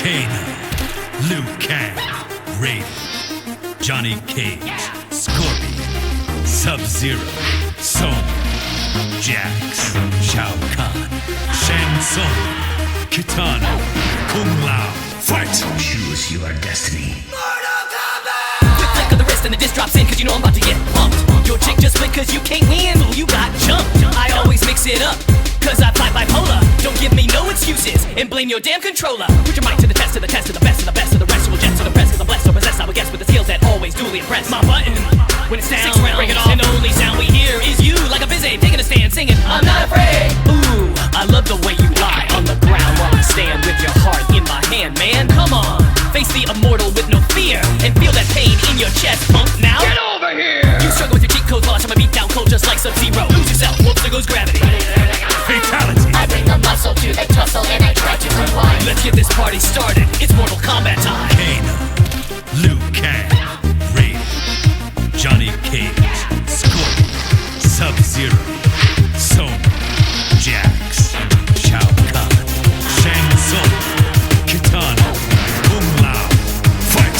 Kano, Liu Kang, Raiden, Johnny Cage, Scorpion, Sub-Zero, Sonya, Jax, Shao Kahn, Shang Tsung, Kitana, Kung Lao. Fight! Choose your destiny. Quick flick of the wrist and the disc drops in, cause you know I'm about to get pumped. Your chick just split cause you can't win, ooh, you got jumped. I always mix it up, cause I fight bipolar. Don't give me no excuses, and blame your damn controller. Put your mind to the test of the best of the best of the rest. You will jet to the press, cause I'm blessed or possessed, I would guess, with the skills that always duly impress. My button, when it's down, break it off, and the only sound we hear is you, like a busy taking a stand, singing, I'm not afraid. Ooh, I love the way you lie on the ground while I stand with your heart in my hand, man. Come on, face the immortal with no fear, and feel that pain in your chest, punk. Now get over here. You struggle with your cheat codes, watch I'm a beat down cold just like Sub-Zero. Lose yourself, whoops, there goes gravity. Fatality. I bring the muscle to the tussle and I try to unwind. Let's get this party started, it's Mortal Kombat time. Kano, Liu Kang, Raiden, Johnny Cage, Scorpion, Sub-Zero, Sonya, Jax, Shao Kahn, Shang Tsung, Kitana, Kung Lao. Fight!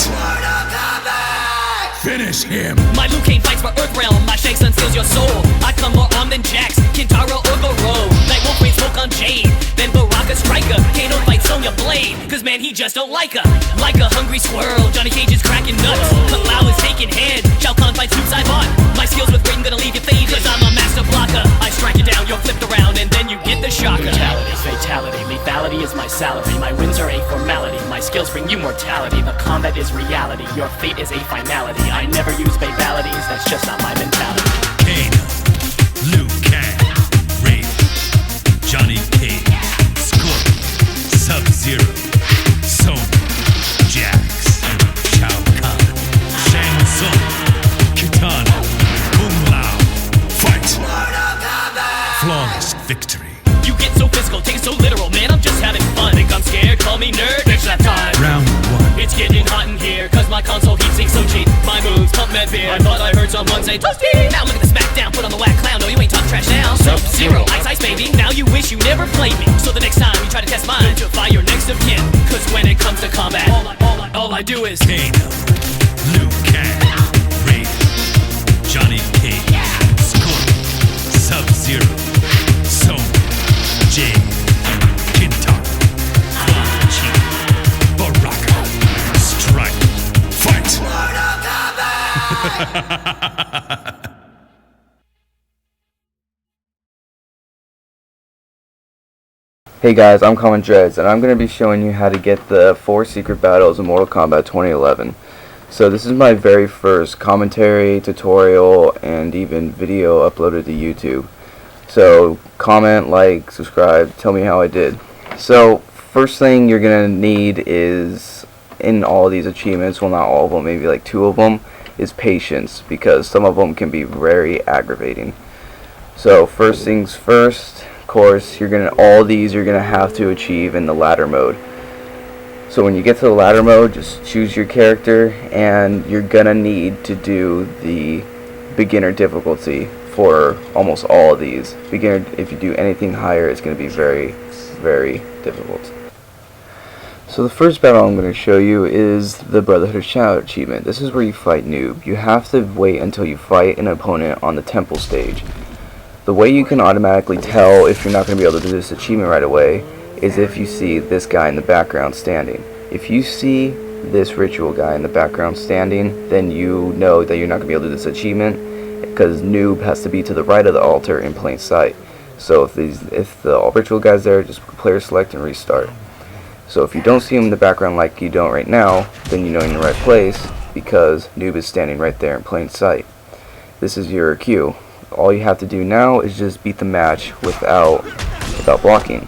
Finish him! My Liu Kang fights for Earthrealm, my Shang Tsung steals your soul. I come more armed than Jax, Kintaro or Goro. Night Wolf rains smoke on Jade, then Baraka Striker. Kano fights Sonya Blade, cause man he just don't like her. Like a hungry squirrel, Johnny Cage is cracking nuts. Kung Lao is taking head, Shao Kahn fights Suit Saibot. My skills with Raiden gonna leave you fade, cause I'm a master blocker. I strike you down, you're flipped around, and then you get the shocker. Brutality, fatality, lethality is my salary. My wins are a formality, my skills bring you mortality. The combat is reality, your fate is a finality. I never use fatalities, that's just not my mentality. Kano, Liu Kang, Raiden, Johnny Cage, Scorpion, Sub-Zero, Sonya, Jax, Shao Kahn, Shang Tsung, Kitana, Kung Lao. Fight! Flawless victory. You get so physical, take it so literal, man, I'm just having fun. Think I'm scared, call me nerd, next that time. Round one. It's getting hot in here, cause my console heat sinks so cheap. My moves pump that beer, I thought I heard someone say toasty. Now look at the smackdown, put on the whack clown, no you ain't talk trash now. Sub-Zero, ice baby, now you wish you never played me. So the next time you try to test mine, notify your next of kin. Cause when it comes to combat, all I do is Kano, Liu Kang, Raiden, Johnny Cage, Scorpion, Sub-Zero, Sonya, Jade, Kintaro, Chi, Baraka, Strike, Fight! Hey guys, I'm Common Dreads, and I'm going to be showing you how to get the 4 secret battles in Mortal Kombat 2011. So this is my very first commentary, tutorial, and even video uploaded to YouTube. So comment, like, subscribe, tell me how I did. So first thing you're going to need is, in all these achievements, well not all of them, maybe like 2 of them, is patience, because some of them can be very aggravating. So first things first, of course, all these you're gonna have to achieve in the ladder mode. So when you get to the ladder mode, just choose your character, and you're gonna need to do the beginner difficulty for almost all of these. Beginner, if you do anything higher, it's gonna be very, very difficult. So the first battle I'm going to show you is the Brotherhood of Shadow achievement. This is where you fight Noob. You have to wait until you fight an opponent on the temple stage. The way you can automatically tell if you're not going to be able to do this achievement right away is if you see this guy in the background standing. If you see this ritual guy in the background standing, then you know that you're not going to be able to do this achievement, because Noob has to be to the right of the altar in plain sight. So if the ritual guy's there, just player select and restart. So if you don't see him in the background like you don't right now, then you know you're in the right place, because Noob is standing right there in plain sight. This is your cue. All you have to do now is just beat the match without blocking.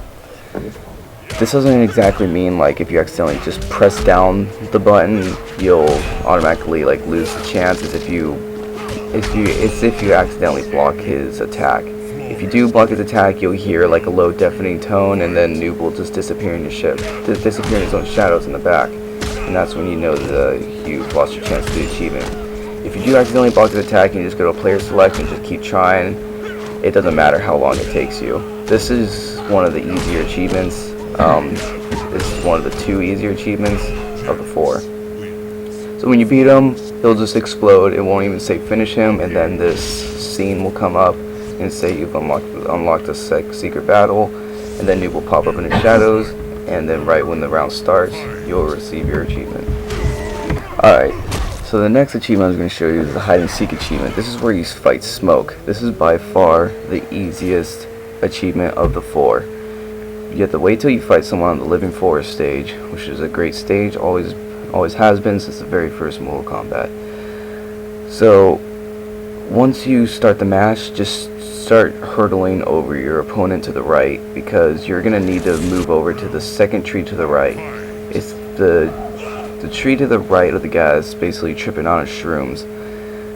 This doesn't exactly mean like if you accidentally just press down the button, you'll automatically like lose the chance. It's if you accidentally block his attack. If you do block his attack, you'll hear like a low deafening tone, and then Noob will just disappear in disappear in his own shadows in the back, and that's when you know that you've lost your chance to do the achievement. If you do accidentally block his attack, you just go to player select and just keep trying. It doesn't matter how long it takes you. This is one of the easier achievements. This is one of the 2 easier achievements of the 4. So when you beat him, he'll just explode. It won't even say finish him, and then this scene will come up and say you've unlocked a secret battle, and then it will pop up in the shadows, and then right when the round starts, you'll receive your achievement. Alright, so the next achievement I'm going to show you is the hide and seek achievement. This is where you fight Smoke. This is by far the easiest achievement of the 4. You have to wait till you fight someone on the Living Forest stage, which is a great stage, always has been since the very first Mortal Kombat. So once you start the match, just start hurdling over your opponent to the right, because you're going to need to move over to the second tree to the right. It's the tree to the right of the guy is basically tripping on his shrooms.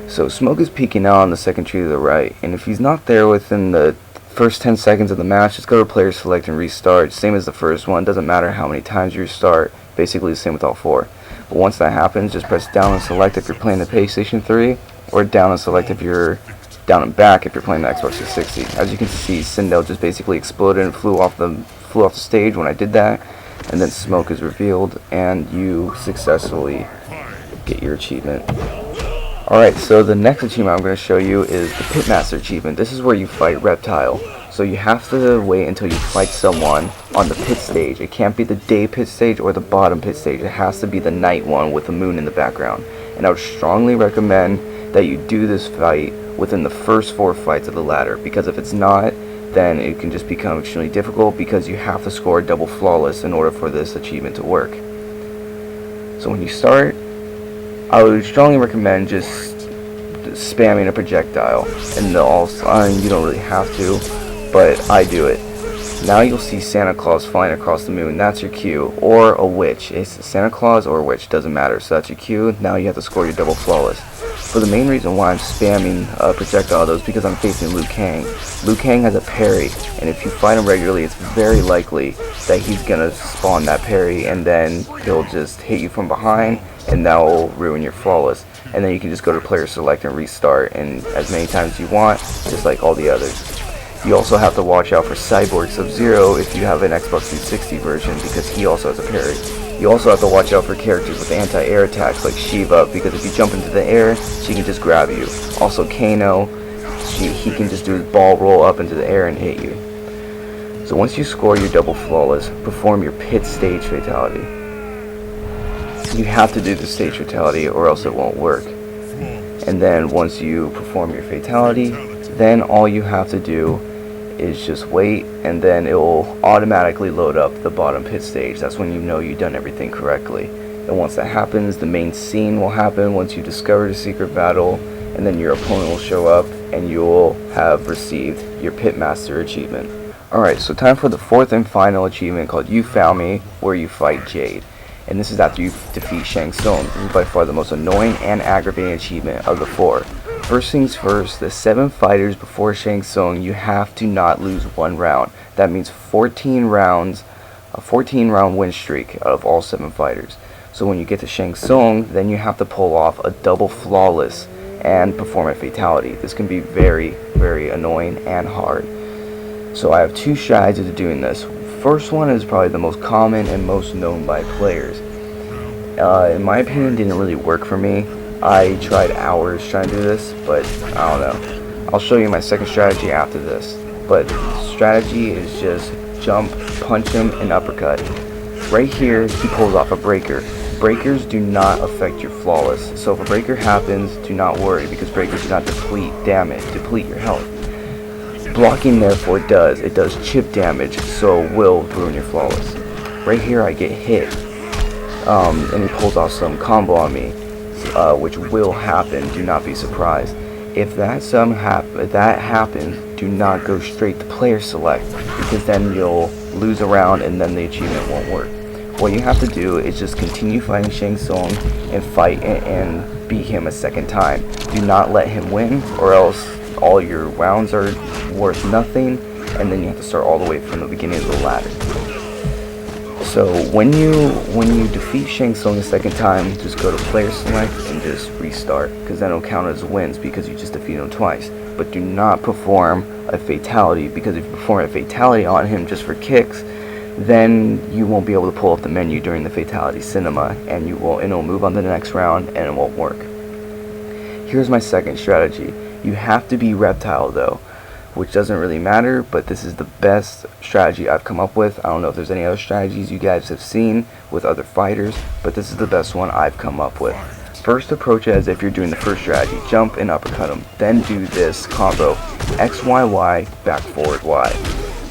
So Smoke is peeking out on the second tree to the right, and if he's not there within the first 10 seconds of the match, just go to player select and restart. Same as the first one, doesn't matter how many times you restart, basically the same with all 4. But once that happens, just press down and select if you're playing the PlayStation 3, or down and select if you're down and back if you're playing the Xbox 360. As you can see, Sindel just basically exploded and flew off the stage when I did that, and then Smoke is revealed, and you successfully get your achievement. Alright, so the next achievement I'm going to show you is the Pitmaster achievement. This is where you fight Reptile. So you have to wait until you fight someone on the pit stage. It can't be the day pit stage or the bottom pit stage. It has to be the night one with the moon in the background. And I would strongly recommend that you do this fight within the first 4 fights of the ladder, because if it's not, then it can just become extremely difficult, because you have to score double flawless in order for this achievement to work. So when you start, I would strongly recommend just spamming a projectile, and you don't really have to, but I do it. Now you'll see Santa Claus flying across the moon. That's your cue, or a witch. It's Santa Claus or a witch, doesn't matter. So that's your cue. Now you have to score your double flawless. But the main reason why I'm spamming a projectile though is because I'm facing Liu Kang. Liu Kang has a parry, and if you fight him regularly, it's very likely that he's gonna spawn that parry, and then he'll just hit you from behind, and that will ruin your flawless. And then you can just go to player select and restart, and as many times as you want, just like all the others. You also have to watch out for Cyborg Sub-Zero if you have an Xbox 360 version, because he also has a parry. You also have to watch out for characters with anti-air attacks like Shiva, because if you jump into the air, she can just grab you. Also Kano, he can just do his ball roll up into the air and hit you. So once you score your double flawless, perform your pit stage fatality. You have to do the stage fatality or else it won't work. And then once you perform your fatality, then all you have to do is just wait, and then it will automatically load up the bottom pit stage. That's when you know you've done everything correctly. And once that happens, the main scene will happen once you discover the secret battle, and then your opponent will show up and you will have received your Pitmaster achievement. Alright, so time for the 4th and final achievement called You Found Me, where you fight Jade. And this is after you defeat Shang Tsung. This is by far the most annoying and aggravating achievement of the 4. First things first, the 7 fighters before Shang Tsung, you have to not lose 1 round. That means 14 rounds, a 14-round win streak out of all 7 fighters. So when you get to Shang Tsung, then you have to pull off a double flawless and perform a fatality. This can be very, very annoying and hard. So I have 2 strategies to doing this. First one is probably the most common and most known by players. In my opinion, didn't really work for me. I tried hours trying to do this, but I don't know. I'll show you my second strategy after this. But strategy is just jump, punch him, and uppercut. Right here, he pulls off a breaker. Breakers do not affect your flawless. So if a breaker happens, do not worry, because breakers do not deplete your health. Blocking therefore does. It does chip damage, so it will ruin your flawless. Right here I get hit, and he pulls off some combo on me, which will happen. Do not be surprised. If that happens, do not go straight to player select, because then you'll lose a round and then the achievement won't work. What you have to do is just continue fighting Shang Tsung and fight and beat him a second time. Do not let him win, or else all your rounds are worth nothing, and then you have to start all the way from the beginning of the ladder. So when you defeat Shang Tsung the second time, just go to player select and just restart, because then it'll count as wins because you just defeated him twice. But do not perform a fatality, because if you perform a fatality on him just for kicks, then you won't be able to pull up the menu during the Fatality Cinema, and it'll move on to the next round, and it won't work. Here's my second strategy. You have to be Reptile though, which doesn't really matter, but this is the best strategy I've come up with. I don't know if there's any other strategies you guys have seen with other fighters, but this is the best one I've come up with. First, approach it as if you're doing the first strategy. Jump and uppercut him. Then do this combo: X, Y, Y, back, forward, Y.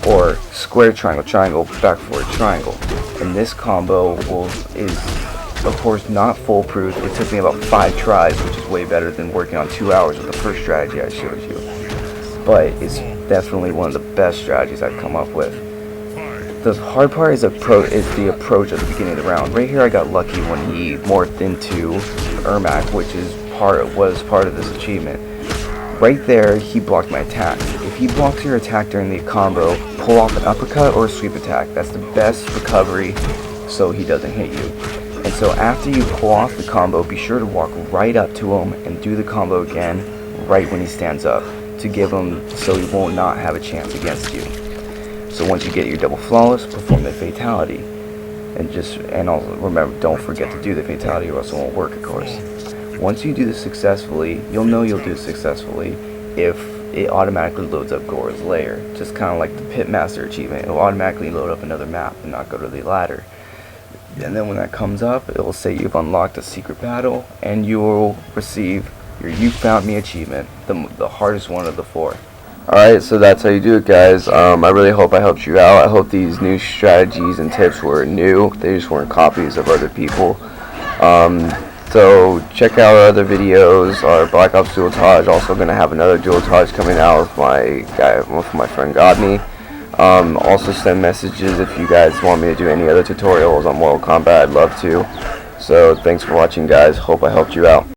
Or square, triangle, triangle, back, forward, triangle. And this combo is of course not foolproof. It took me about 5 tries, which is way better than working on 2 hours with the first strategy I showed you. But it's definitely one of the best strategies I've come up with. The hard part is the approach at the beginning of the round. Right here I got lucky when he morphed into Ermac, which was part of this achievement. Right there, he blocked my attack. If he blocks your attack during the combo, pull off an uppercut or a sweep attack. That's the best recovery so he doesn't hit you. And so after you pull off the combo, be sure to walk right up to him and do the combo again right when he stands up, to give him so he will not have a chance against you. So once you get your double flawless, perform the fatality. And also remember, don't forget to do the fatality or else it won't work, of course. Once you do this successfully, you'll know you'll do it successfully if it automatically loads up Gora's lair. Just kind of like the Pitmaster achievement. It'll automatically load up another map and not go to the ladder. And then when that comes up, it will say you've unlocked a secret battle, and you will receive your You Found Me achievement, the hardest one of the 4. Alright, so that's how you do it, guys. I really hope I helped you out. I hope these new strategies and tips were new. They just weren't copies of other people. So check out our other videos. Our Black Ops Duotage. Also going to have another Duotage coming out with my friend Godney. Also send messages if you guys want me to do any other tutorials on Mortal Kombat. I'd love to. So thanks for watching, guys. Hope I helped you out.